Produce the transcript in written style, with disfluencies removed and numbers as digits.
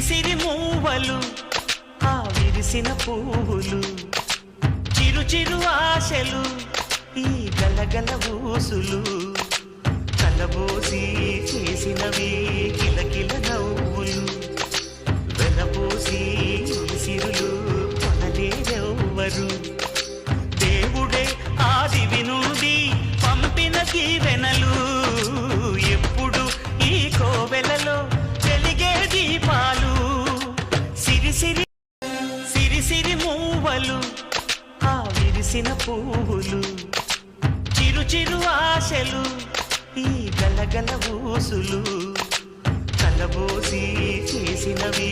సిరి మూవలు ఆ విరిసిన పువ్వులు చిరు చిరు ఆశలు ఈ గలగల ఊసులు కలబోసి చేసినవి కిలకిల నవ్వులు వెనపోసి సిరులు కొనలేరెవ్వరు దేవుడే ఆదివి నుండి పంపిన దీవెనలు ఎప్పుడు ఈ కోవెలలో వెలిగే దీపాలు సిరి సిరి సిరి సిరి మూవలు ఆ విరిసిన పువ్వులు చిరు చిరు ఆశలు ఈ గలగల ఊసులు కలబోసి చేసినవి